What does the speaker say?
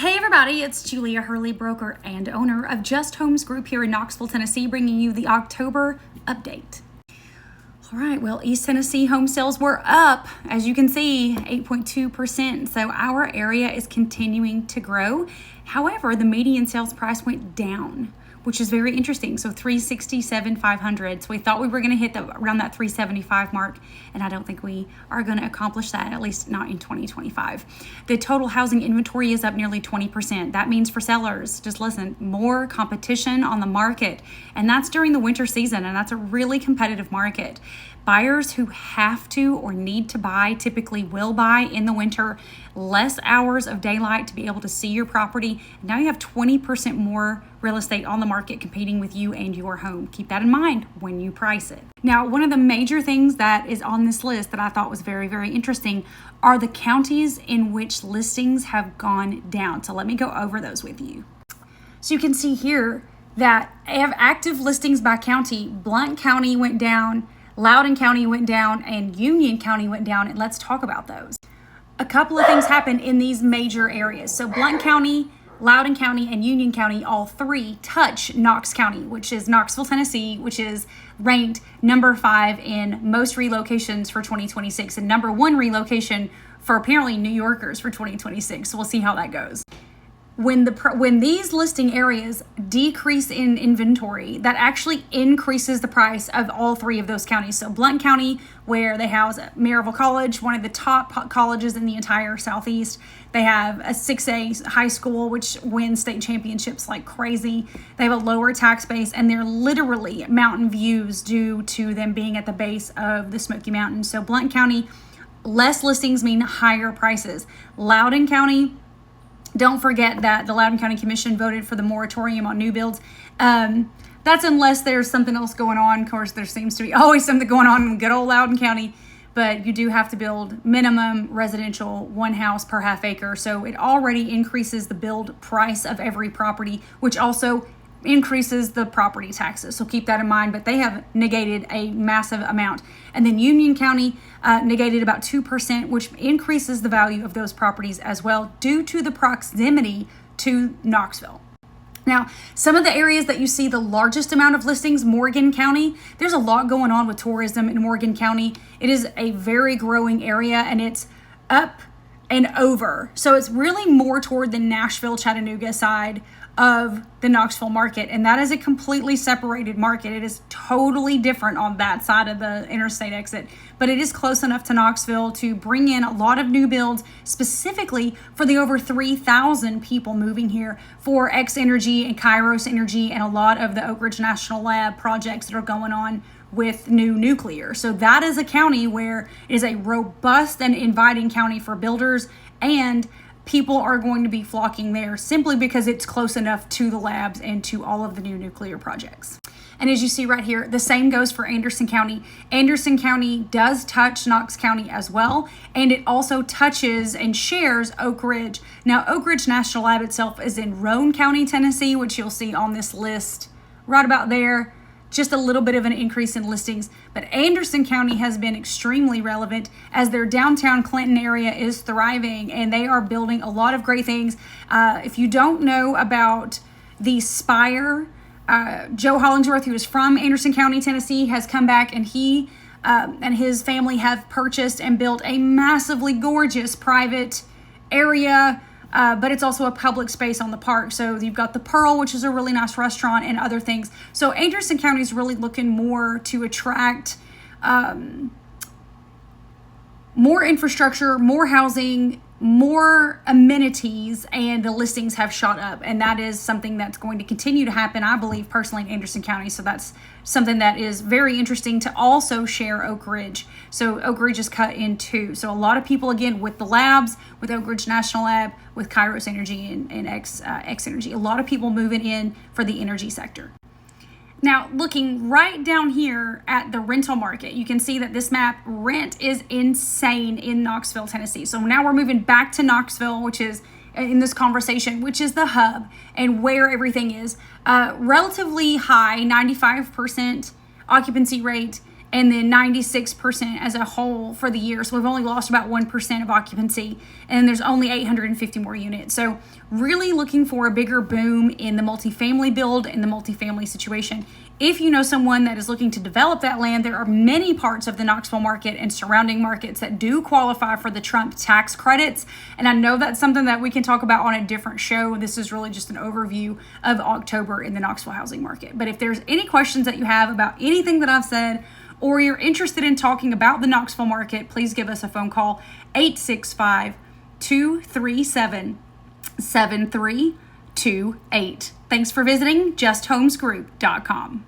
Hey everybody, it's Julia Hurley, broker and owner of Just Homes Group here in Knoxville, Tennessee, bringing you the October update. All right, well, East Tennessee home sales were up, as you can see, 8.2%. So our area is continuing to grow. However, the median sales price went down, which is very interesting. So $367,500. So we thought we were going to hit around that $375 mark, and I don't think we are going to accomplish that, at least not in 2025. The total housing inventory is up nearly 20%. That means for sellers, just listen, more competition on the market, and that's during the winter season, and that's a really competitive market. Buyers who have to or need to buy typically will buy in the winter, less hours of daylight to be able to see your property. Now you have 20% more real estate on the market competing with you and your home. Keep that in mind when you price it. Now, one of the major things that is on this list that I thought was very, very interesting are the counties in which listings have gone down. So let me go over those with you. So you can see here that I have active listings by county. Blount County went down, Loudoun County went down, and Union County went down, and let's talk about those. A couple of things happened in these major areas. So Blount County, Loudoun County, and Union County, all three touch Knox County, which is Knoxville, Tennessee, which is ranked number 5 in most relocations for 2026 and number 1 relocation for apparently New Yorkers for 2026. So we'll see how that goes. When these listing areas decrease in inventory, that actually increases the price of all three of those counties. So Blount County, where they house Maryville College, one of the top colleges in the entire Southeast. They have a 6A high school, which wins state championships like crazy. They have a lower tax base, and they're literally mountain views due to them being at the base of the Smoky Mountains. So Blount County, less listings mean higher prices. Loudoun County, don't forget that the Loudoun County Commission voted for the moratorium on new builds. That's unless there's something else going on. Of course, there seems to be always something going on in good old Loudoun County, but you do have to build minimum residential 1 house per half acre. So it already increases the build price of every property, which also increases the property taxes. So keep that in mind, but they have negated a massive amount. And then Union County negated about 2%, which increases the value of those properties as well due to the proximity to Knoxville. Now, some of the areas that you see the largest amount of listings, Morgan County, there's a lot going on with tourism in Morgan County. It is a very growing area, and it's up and over. So it's really more toward the Nashville, Chattanooga side of the Knoxville market, and that is a completely separated market. It is totally different on that side of the interstate exit, but it is close enough to Knoxville to bring in a lot of new builds, specifically for the over 3,000 people moving here for X Energy and Kairos Energy and a lot of the Oak Ridge National Lab projects that are going on with new nuclear. So that is a county where it is a robust and inviting county for builders, and people are going to be flocking there simply because it's close enough to the labs and to all of the new nuclear projects. And as you see right here, the same goes for Anderson County. Anderson County does touch Knox County as well, and it also touches and shares Oak Ridge. Now, Oak Ridge National Lab itself is in Roane County, Tennessee, which you'll see on this list right about there. Just a little bit of an increase in listings, but Anderson County has been extremely relevant as their downtown Clinton area is thriving, and they are building a lot of great things. If you don't know about the Spire, Joe Hollingsworth, who is from Anderson County, Tennessee, has come back, and he and his family have purchased and built a massively gorgeous private area, but it's also a public space on the park. So you've got the Pearl, which is a really nice restaurant, and other things. So Anderson County is really looking more to attract more infrastructure, more housing, more amenities, and the listings have shot up. And that is something that's going to continue to happen, I believe, personally, in Anderson County. So that's something that is very interesting to also share Oak Ridge. So Oak Ridge is cut in two. So a lot of people, again, with the labs, with Oak Ridge National Lab, with Kairos Energy and X Energy, a lot of people moving in for the energy sector. Now, looking right down here at the rental market, you can see that this map, rent is insane in Knoxville, Tennessee. So now we're moving back to Knoxville, which is in this conversation, which is the hub and where everything is. Relatively high, 95% occupancy rate, and then 96% as a whole for the year. So we've only lost about 1% of occupancy, and there's only 850 more units. So really looking for a bigger boom in the multifamily build and the multifamily situation. If you know someone that is looking to develop that land, there are many parts of the Knoxville market and surrounding markets that do qualify for the Trump tax credits. And I know that's something that we can talk about on a different show. This is really just an overview of October in the Knoxville housing market. But if there's any questions that you have about anything that I've said, or you're interested in talking about the Knoxville market, please give us a phone call, 865-237-7328. Thanks for visiting justhomesgroup.com.